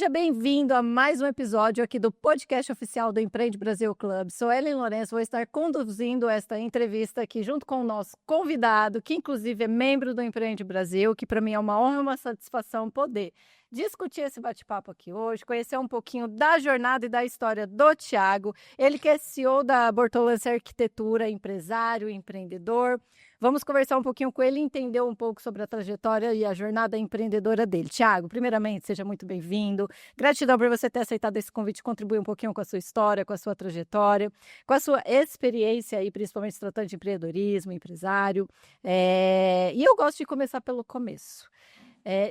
Seja bem-vindo a mais um episódio aqui do podcast oficial do Empreende Brasil Club. Sou Ellen Lourenço, vou estar conduzindo esta entrevista aqui junto com o nosso convidado, que inclusive é membro do Empreende Brasil, que para mim é uma honra e uma satisfação poder discutir esse bate-papo aqui hoje, conhecer um pouquinho da jornada e da história do Thiago. Ele que é CEO da Bortolança Arquitetura, empresário, empreendedor. Vamos conversar um pouquinho com ele e entender um pouco sobre a trajetória e a jornada empreendedora dele. Thiago, primeiramente, seja muito bem-vindo. Gratidão por você ter aceitado esse convite, contribuir um pouquinho com a sua história, com a sua trajetória, com a sua experiência aí, principalmente se tratando de empreendedorismo, empresário. E eu gosto de começar pelo começo.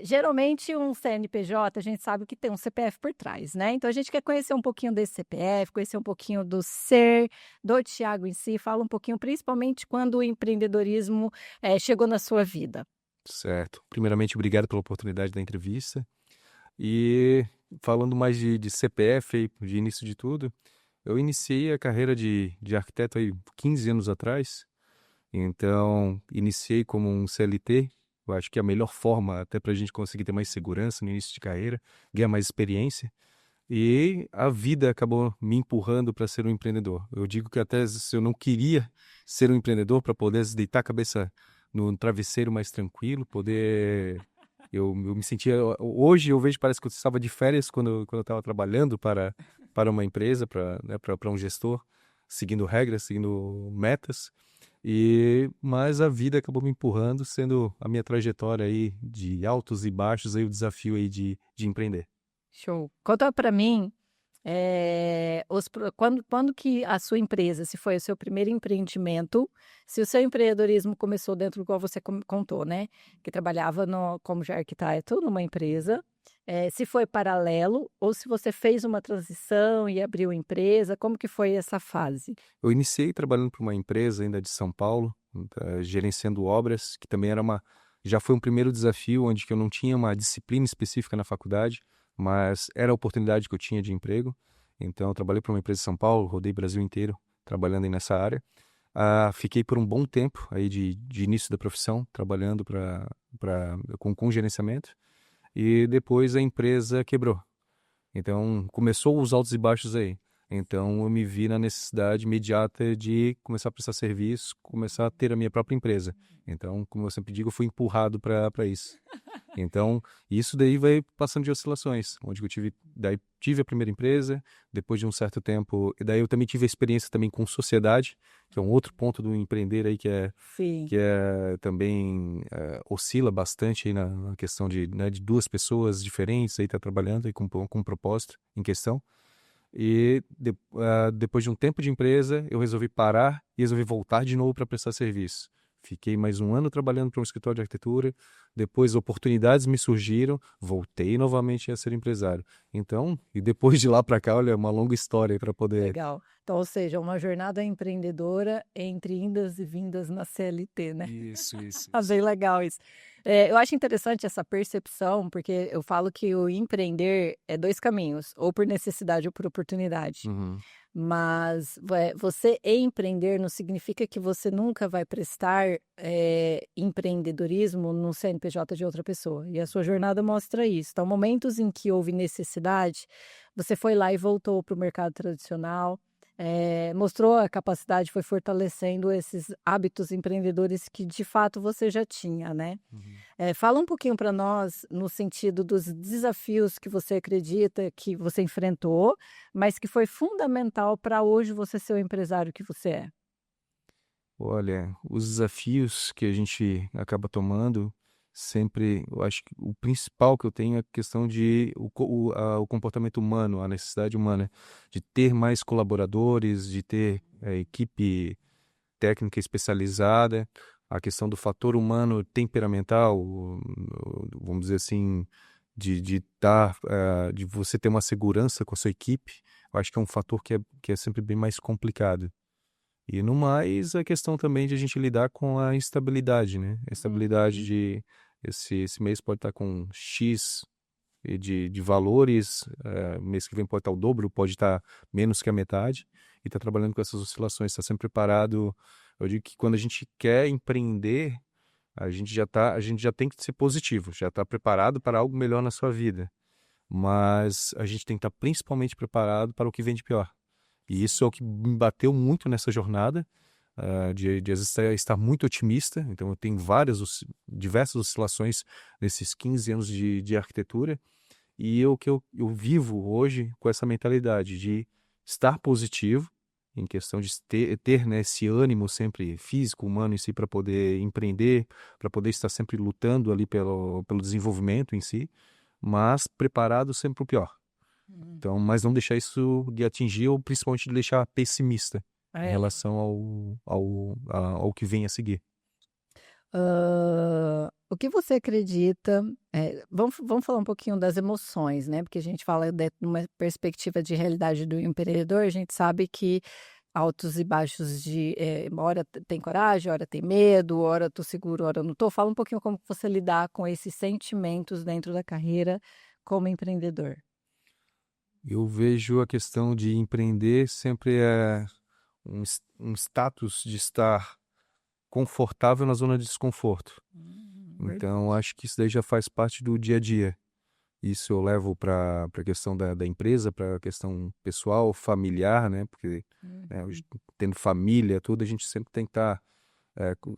Geralmente um CNPJ, a gente sabe que tem um CPF por trás, né? Então a gente quer conhecer um pouquinho desse CPF, conhecer um pouquinho do ser, do Thiago em si, fala um pouquinho principalmente quando o empreendedorismo chegou na sua vida. Certo. Primeiramente, obrigado pela oportunidade da entrevista. E falando mais de CPF, aí, de início de tudo, eu iniciei a carreira de arquiteto aí 15 anos atrás. Então, iniciei como um CLT. Eu acho que é a melhor forma até para a gente conseguir ter mais segurança no início de carreira, ganhar mais experiência. E a vida acabou me empurrando para ser um empreendedor. Eu digo que até se eu não queria ser um empreendedor para poder deitar a cabeça no travesseiro mais tranquilo, poder... Eu me sentia... Hoje eu vejo, parece que eu estava de férias quando eu estava trabalhando para uma empresa, para um gestor, seguindo regras, seguindo metas. Mas a vida acabou me empurrando, sendo a minha trajetória aí de altos e baixos, aí o desafio aí de empreender. Show. Conta para mim, quando que a sua empresa, se foi o seu primeiro empreendimento, se o seu empreendedorismo começou dentro, igual você contou, né? Que trabalhava como já arquiteto numa empresa, se foi paralelo ou se você fez uma transição e abriu empresa, como que foi essa fase? Eu iniciei trabalhando para uma empresa ainda de São Paulo, gerenciando obras, que também já foi um primeiro desafio, onde que eu não tinha uma disciplina específica na faculdade, mas era a oportunidade que eu tinha de emprego. Então, eu trabalhei para uma empresa de São Paulo, rodei o Brasil inteiro trabalhando aí nessa área. Fiquei por um bom tempo aí de início da profissão, trabalhando com gerenciamento, e depois a empresa quebrou. Então, começou os altos e baixos aí. Então, eu me vi na necessidade imediata de começar a prestar serviço, começar a ter a minha própria empresa. Então, como eu sempre digo, eu fui empurrado para isso. Então, isso daí vai passando de oscilações, onde eu tive a primeira empresa, depois de um certo tempo, e daí eu também tive a experiência também com sociedade, que é um outro ponto do empreender aí Sim. que é também oscila bastante aí na questão de duas pessoas diferentes aí tá trabalhando aí com um propósito em questão. E depois de um tempo de empresa, eu resolvi parar e resolvi voltar de novo para prestar serviço. Fiquei mais um ano trabalhando para um escritório de arquitetura, depois oportunidades me surgiram, voltei novamente a ser empresário. Então, e depois de lá para cá, olha, é uma longa história para poder... Legal. Então, ou seja, uma jornada empreendedora entre indas e vindas na CLT, né? Isso. Bem legal isso. Eu acho interessante essa percepção, porque eu falo que o empreender é dois caminhos, ou por necessidade ou por oportunidade. Uhum. Mas você empreender não significa que você nunca vai prestar empreendedorismo no CNPJ de outra pessoa. E a sua jornada mostra isso. Então, momentos em que houve necessidade, você foi lá e voltou para o mercado tradicional, mostrou a capacidade, foi fortalecendo esses hábitos empreendedores que de fato você já tinha, né? Uhum. Fala um pouquinho para nós no sentido dos desafios que você acredita que você enfrentou, mas que foi fundamental para hoje você ser o empresário que você é. Olha, os desafios que a gente acaba tomando, sempre, eu acho que o principal que eu tenho é a questão de o comportamento humano, a necessidade humana, de ter mais colaboradores, de ter equipe técnica especializada, a questão do fator humano temperamental, vamos dizer assim, de você ter uma segurança com a sua equipe, eu acho que é um fator que é sempre bem mais complicado. E no mais, a questão também de a gente lidar com a instabilidade, né? A estabilidade de esse mês pode estar com X de valores, mês que vem pode estar o dobro, pode estar menos que a metade, e está trabalhando com essas oscilações, está sempre preparado. Eu digo que quando a gente quer empreender, a gente já tem que ser positivo, já está preparado para algo melhor na sua vida. mas a gente tem que estar principalmente preparado para o que vem de pior. E isso é o que me bateu muito nessa jornada, de às vezes estar muito otimista. Então eu tenho diversas oscilações nesses 15 anos de arquitetura, e eu vivo hoje com essa mentalidade de estar positivo, em questão de ter, né, esse ânimo sempre físico, humano em si, para poder empreender, para poder estar sempre lutando ali pelo desenvolvimento em si, mas preparado sempre para o pior. Então, mas não deixar isso de atingir, ou principalmente de deixar pessimista em É. relação ao que vem a seguir. O que você acredita? Vamos falar um pouquinho das emoções, né? Porque a gente fala de uma perspectiva de realidade do empreendedor, a gente sabe que altos e baixos hora tem coragem, hora tem medo, hora tô seguro, hora não tô. Fala um pouquinho como que você lidar com esses sentimentos dentro da carreira como empreendedor. Eu vejo a questão de empreender sempre um status de estar confortável na zona de desconforto. Verdade. Então, acho que isso daí já faz parte do dia a dia. Isso eu levo para a questão da empresa, para a questão pessoal, familiar, né? Porque né, hoje, tendo família, tudo, a gente sempre tem que estar,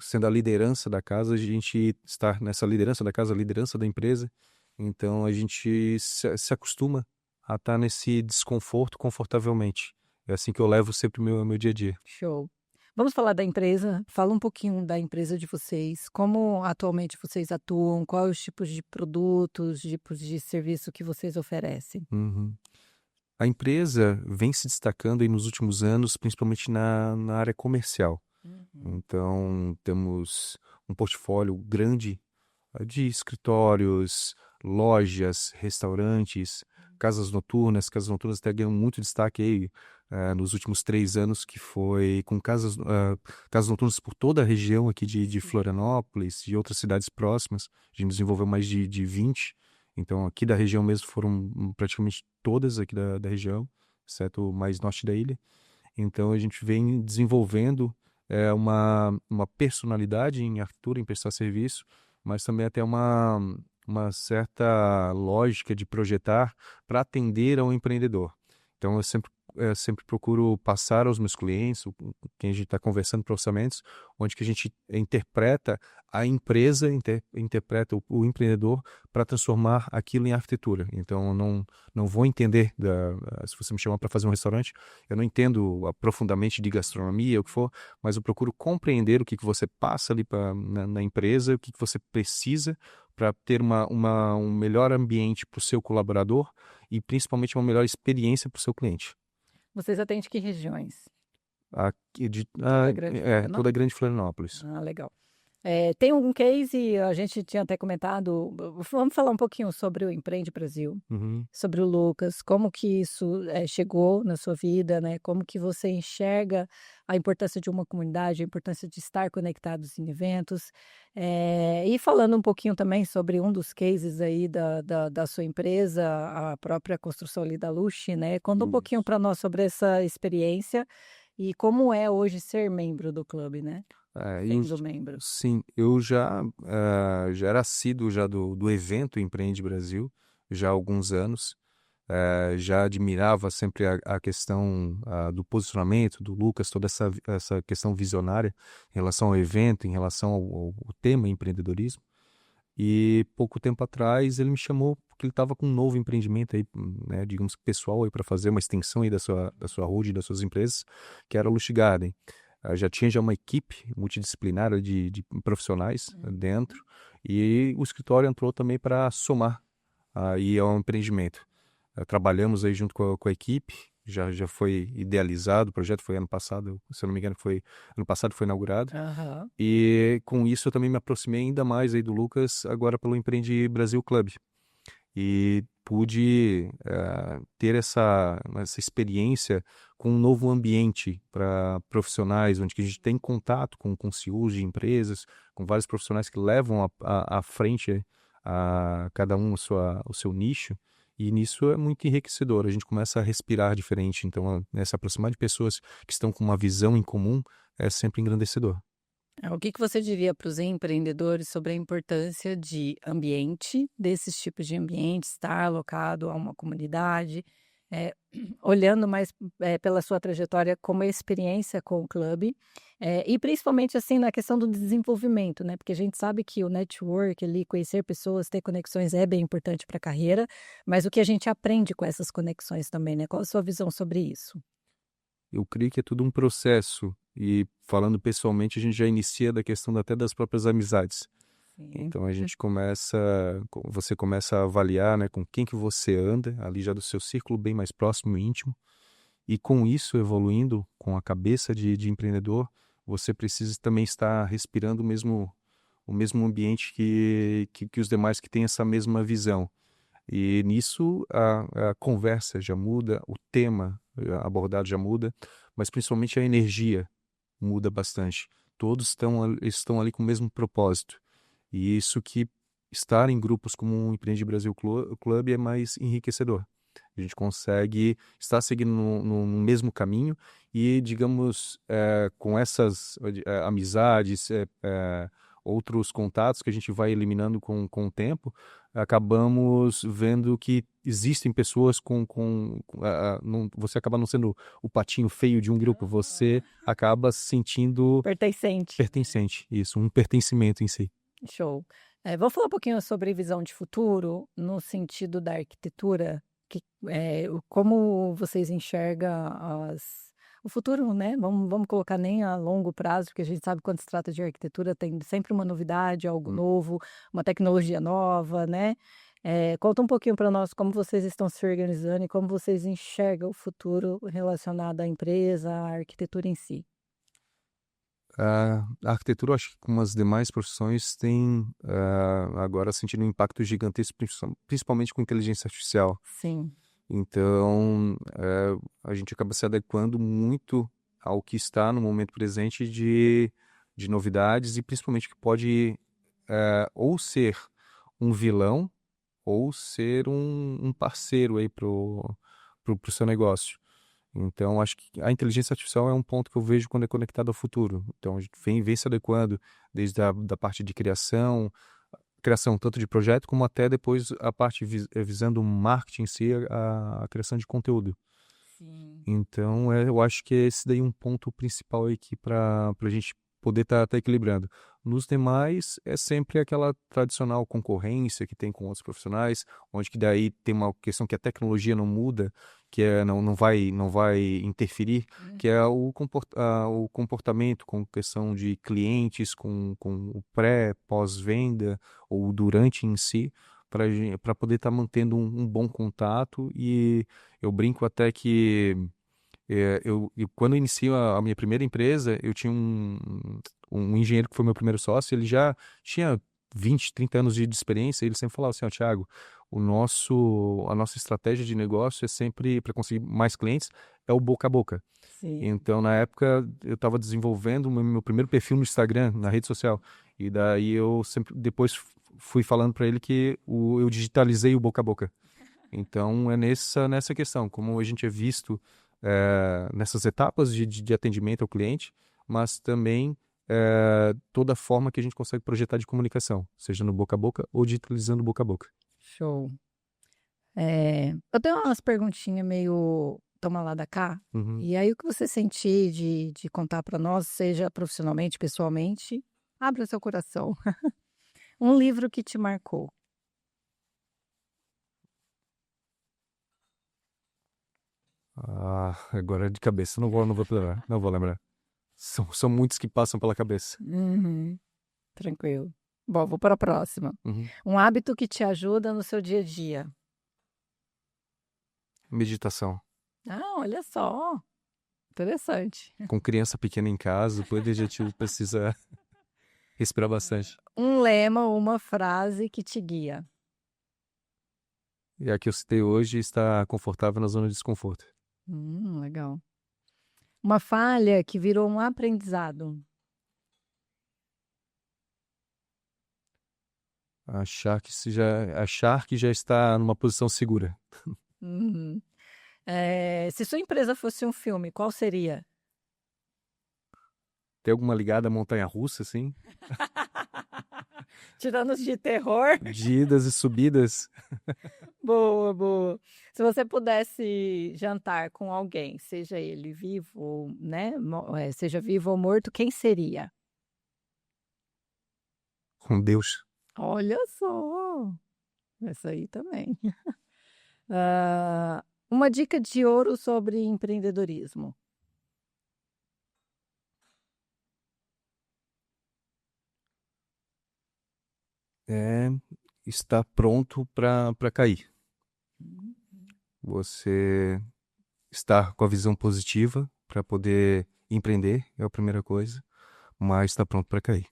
sendo a liderança da casa, a gente estar nessa liderança da casa, a liderança da empresa. Então, a gente se acostuma a estar nesse desconforto confortavelmente. É assim que eu levo sempre o meu dia a dia. Show. Vamos falar da empresa? Fala um pouquinho da empresa de vocês, como atualmente vocês atuam, quais os tipos de produtos, tipos de serviço que vocês oferecem. Uhum. A empresa vem se destacando aí nos últimos anos, principalmente na área comercial. Então, temos um portfólio grande de escritórios, lojas, restaurantes, casas noturnas. Casas noturnas até ganham muito destaque aí nos últimos 3 anos, que foi com casas noturnas por toda a região aqui de Florianópolis e outras cidades próximas. A gente desenvolveu mais de 20. Então, aqui da região mesmo foram praticamente todas aqui da região, exceto o mais norte da ilha. Então, a gente vem desenvolvendo uma personalidade em arquitetura, em prestar serviço, mas também até uma certa lógica de projetar para atender ao empreendedor. Então, eu sempre procuro passar aos meus clientes, quem a gente está conversando para orçamentos, onde que a gente interpreta a empresa, interpreta o empreendedor para transformar aquilo em arquitetura. Então, eu não vou entender, se você me chamar para fazer um restaurante, eu não entendo profundamente de gastronomia, o que for, mas eu procuro compreender o que você passa ali na empresa, o que você precisa para ter um melhor ambiente para o seu colaborador e principalmente uma melhor experiência para o seu cliente. Vocês atendem que regiões? Toda Grande toda a Grande Florianópolis. Ah, legal. Tem um case, a gente tinha até comentado, vamos falar um pouquinho sobre o Empreende Brasil, Uhum. sobre o Lucas, como que isso chegou na sua vida, né? Como que você enxerga a importância de uma comunidade, a importância de estar conectados em eventos, e falando um pouquinho também sobre um dos cases aí da sua empresa, a própria construção ali da Luxe, né? Conta um pouquinho Isso. para nós sobre essa experiência e como é hoje ser membro do clube, né? Sendo membro. Sim, eu já era assíduo já do evento Empreende Brasil, já há alguns anos. Já admirava sempre a questão do posicionamento do Lucas, toda essa questão visionária em relação ao evento, em relação ao tema empreendedorismo. E pouco tempo atrás ele me chamou porque ele estava com um novo empreendimento aí, né, digamos que pessoal aí para fazer uma extensão aí da sua holding, das suas empresas, que era a Lush Garden. Já tinha uma equipe multidisciplinar de profissionais dentro, e o escritório entrou também para somar aí ao empreendimento. Trabalhamos aí junto com a equipe, já foi idealizado, o projeto foi ano passado, se eu não me engano foi ano passado, foi inaugurado. Aham. E com isso eu também me aproximei ainda mais aí do Lucas, agora pelo Empreende Brasil Club. E pude ter essa experiência com um novo ambiente para profissionais, onde que a gente tem contato com CEOs de empresas, com vários profissionais que levam à frente a cada um o seu nicho. E nisso é muito enriquecedor, a gente começa a respirar diferente. Então, se aproximar de pessoas que estão com uma visão em comum é sempre engrandecedor. O que que você diria para os empreendedores sobre a importância de ambiente, desses tipos de ambiente, estar alocado a uma comunidade, eh, olhando mais, pela sua trajetória como experiência com o clube, e principalmente, assim, na questão do desenvolvimento, né, porque a gente sabe que o network ali, conhecer pessoas, ter conexões é bem importante para a carreira, mas o que a gente aprende com essas conexões também, né, qual a sua visão sobre isso? Eu creio que é tudo um processo e falando pessoalmente, a gente já inicia da questão até das próprias amizades. Sim. Então a gente você começa a avaliar, né, com quem que você anda, ali já do seu círculo bem mais próximo e íntimo, e com isso evoluindo, com a cabeça de empreendedor, você precisa também estar respirando o mesmo ambiente que os demais que têm essa mesma visão. E nisso a conversa já muda, o tema abordado já muda, mas principalmente a energia muda bastante. Todos estão ali com o mesmo propósito. E isso que estar em grupos como o Empreende Brasil Club é mais enriquecedor. A gente consegue estar seguindo no mesmo caminho e, digamos, com essas amizades, outros contatos que a gente vai eliminando com o tempo, acabamos vendo que existem pessoas você acaba não sendo o patinho feio de um grupo, você acaba se sentindo Pertencente. pertencente, isso, um pertencimento em si. Show. Vamos falar um pouquinho sobre visão de futuro, no sentido da arquitetura, que, como vocês enxergam o futuro, né? Vamos colocar nem a longo prazo, porque a gente sabe quando se trata de arquitetura tem sempre uma novidade, algo novo, uma tecnologia nova, né? Conta um pouquinho para nós como vocês estão se organizando e como vocês enxergam o futuro relacionado à empresa, à arquitetura em si. A arquitetura, eu acho que como as demais profissões, tem agora sentindo um impacto gigantesco, principalmente com inteligência artificial. Sim. Então, a gente acaba se adequando muito ao que está no momento presente de novidades e principalmente que pode ou ser um vilão ou ser um parceiro aí pro seu negócio. Então, acho que a inteligência artificial é um ponto que eu vejo quando é conectado ao futuro. Então, a gente vem se adequando desde da parte de criação tanto de projeto, como até depois a parte visando o marketing em si, a criação de conteúdo. Sim. Então, eu acho que esse daí é um ponto principal aqui para a gente poder estar equilibrando. Nos demais, é sempre aquela tradicional concorrência que tem com outros profissionais, onde que daí tem uma questão que a tecnologia não muda, que não vai interferir, que é o comportamento com questão de clientes, com o pré, pós-venda ou durante em si, para poder estar mantendo um bom contato. E eu brinco até que quando eu iniciei a minha primeira empresa, eu tinha um engenheiro que foi meu primeiro sócio, ele já tinha 20, 30 anos de experiência, e ele sempre falava assim, ó, Thiago, a nossa estratégia de negócio é sempre, para conseguir mais clientes, é o boca a boca. Sim. Então, na época, eu estava desenvolvendo o meu primeiro perfil no Instagram, na rede social, e daí eu sempre, depois fui falando para ele que eu digitalizei o boca a boca. Então, é nessa questão, como a gente é visto nessas etapas de atendimento ao cliente, mas também toda a forma que a gente consegue projetar de comunicação, seja no boca a boca ou digitalizando boca a boca. Show. Eu tenho umas perguntinhas meio toma lá da cá, Uhum. e aí o que você sentir de contar para nós, seja profissionalmente, pessoalmente, abra seu coração. Um livro que te marcou. Agora de cabeça, não vou lembrar, não vou lembrar. São muitos que passam pela cabeça. Uhum, tranquilo. Bom, vou para a próxima. Uhum. Um hábito que te ajuda no seu dia a dia. Meditação. Olha só, interessante. Com criança pequena em casa, o poder digestivo precisa respirar bastante. Um lema ou uma frase que te guia. E a que eu citei hoje está confortável na zona de desconforto. Legal. Uma falha que virou um aprendizado. Achar que já está numa posição segura. Uhum. Se sua empresa fosse um filme, qual seria? Tem alguma ligada à montanha-russa, assim? Tirando os de terror. De idas e subidas? Boa, boa. Se você pudesse jantar com alguém, seja ele vivo, né? Seja vivo ou morto, quem seria? Com Deus. Olha só. Essa aí também. Ah, uma dica de ouro sobre empreendedorismo. É estar pronto para cair. Uhum. Você estar com a visão positiva para poder empreender é a primeira coisa, mas estar pronto para cair.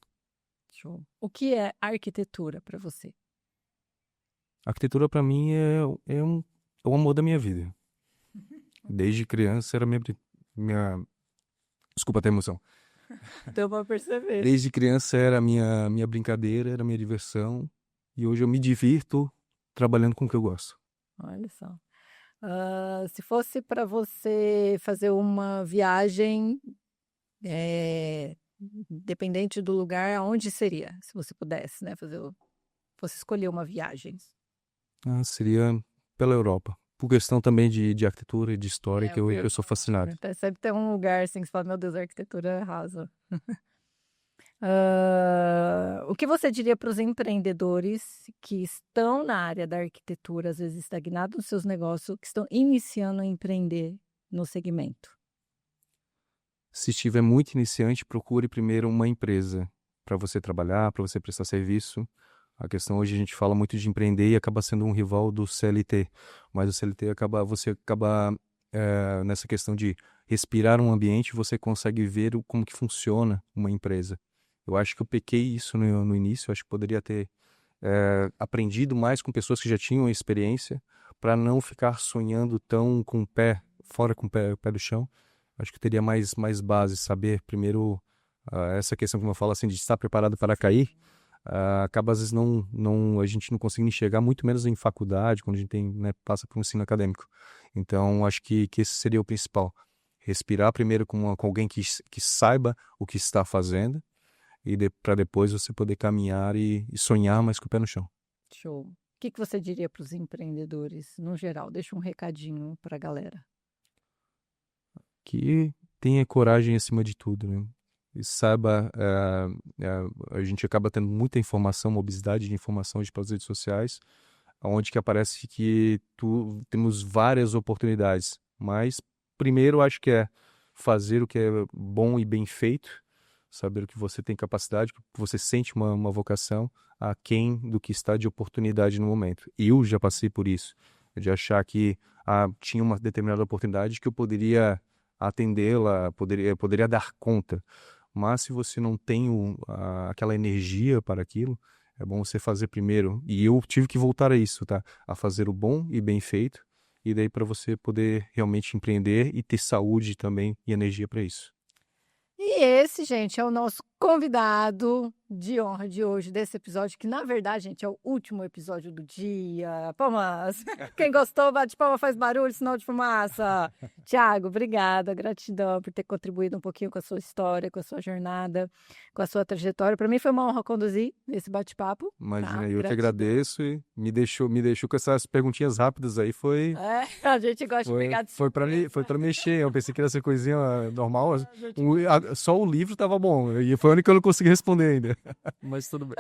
Show. O que é arquitetura para você? A arquitetura para mim é o amor da minha vida. Desde criança era minha desculpa até a emoção. Deu para perceber. Desde criança era a minha brincadeira, era a minha diversão, e hoje eu me divirto trabalhando com o que eu gosto. Olha só. Se fosse para você fazer uma viagem, independente do lugar, aonde seria? Se você pudesse, né, fosse escolher uma viagem. Seria pela Europa. Por questão também de arquitetura e de história, que eu sou fascinado. Sempre tem um lugar assim que você fala, meu Deus, a arquitetura arrasa. O que você diria para os empreendedores que estão na área da arquitetura, às vezes estagnados nos seus negócios, que estão iniciando a empreender no segmento? Se estiver muito iniciante, procure primeiro uma empresa para você trabalhar, para você prestar serviço. A questão hoje a gente fala muito de empreender e acaba sendo um rival do CLT, mas o CLT você acaba nessa questão de respirar um ambiente, você consegue ver como que funciona uma empresa. Eu acho que eu pequei isso no início, acho que poderia ter aprendido mais com pessoas que já tinham experiência, para não ficar sonhando tão com o pé fora, com o pé do chão. Acho que eu teria mais base, saber primeiro essa questão, como eu falo assim, de estar preparado para cair. Acaba às vezes a gente não conseguindo enxergar, muito menos em faculdade, quando a gente tem, né, passa por um ensino acadêmico. Então, acho que esse seria o principal. Respirar primeiro com alguém que saiba o que está fazendo, e para depois você poder caminhar e sonhar, mas com o pé no chão. Show. O que você diria para os empreendedores, no geral? Deixa um recadinho para a galera. Que tenha coragem acima de tudo, né? E saiba, a gente acaba tendo muita informação, uma obesidade de informação pelas redes sociais, onde que aparece que temos várias oportunidades, mas primeiro acho que é fazer o que é bom e bem feito, saber o que você tem capacidade, que você sente uma vocação, aquém do que está de oportunidade no momento. Eu já passei por isso, de achar que tinha uma determinada oportunidade que eu poderia atendê-la, poderia dar conta. Mas se você não tem aquela energia para aquilo, é bom você fazer primeiro. E eu tive que voltar a isso, tá? A fazer o bom e bem feito. E daí para você poder realmente empreender e ter saúde também e energia para isso. E esse, gente, é o nosso convidado de honra de hoje, desse episódio, que na verdade, gente, é o último episódio do dia. Palmas! Quem gostou, bate palma, faz barulho, sinal de fumaça. Tiago, obrigada, gratidão por ter contribuído um pouquinho com a sua história, com a sua jornada, com a sua trajetória. Para mim foi uma honra conduzir esse bate-papo. Imagina, tá? eu que agradeço e me deixou com essas perguntinhas rápidas aí, foi... A gente gosta de pegar de Foi para mexer, eu pensei que ia ser coisinha normal. Só o livro tava bom, e foi o único que eu não consegui responder ainda. Mas tudo bem.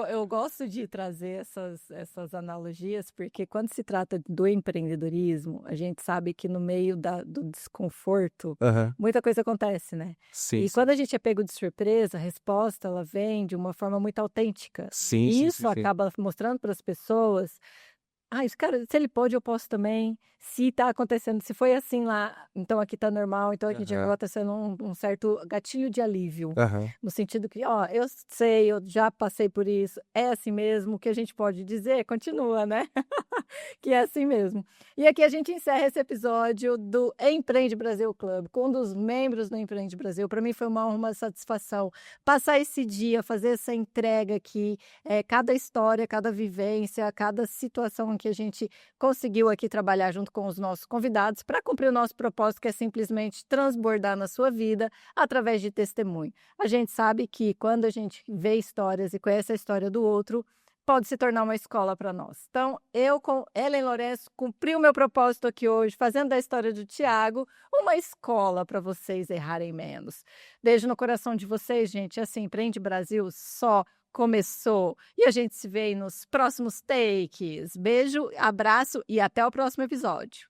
Eu gosto de trazer essas analogias, porque quando se trata do empreendedorismo, a gente sabe que no meio do desconforto, muita coisa acontece, né? Sim, e quando a gente é pego de surpresa, a resposta ela vem de uma forma muito autêntica. Sim, E sim, isso sim. acaba mostrando para as pessoas. Esse cara, se ele pode, eu posso também. Se tá acontecendo, se foi assim lá, então aqui tá normal, então aqui já tá sendo um certo gatilho de alívio. No sentido que, eu sei, eu já passei por isso, é assim mesmo, o que a gente pode dizer, continua, né? Que é assim mesmo. E aqui a gente encerra esse episódio do Empreende Brasil Club, com um dos membros do Empreende Brasil. Para mim foi uma honra, uma satisfação passar esse dia, fazer essa entrega aqui, cada história, cada vivência, cada situação que a gente conseguiu aqui trabalhar junto com os nossos convidados para cumprir o nosso propósito, que é simplesmente transbordar na sua vida através de testemunho. A gente sabe que quando a gente vê histórias e conhece a história do outro, pode se tornar uma escola para nós. Então, eu, com Ellen Lourenço, cumpri o meu propósito aqui hoje, fazendo da história do Tiago uma escola para vocês errarem menos. Beijo no coração de vocês, gente. Assim, Empreende Brasil só começou. E a gente se vê aí nos próximos takes. Beijo, abraço e até o próximo episódio.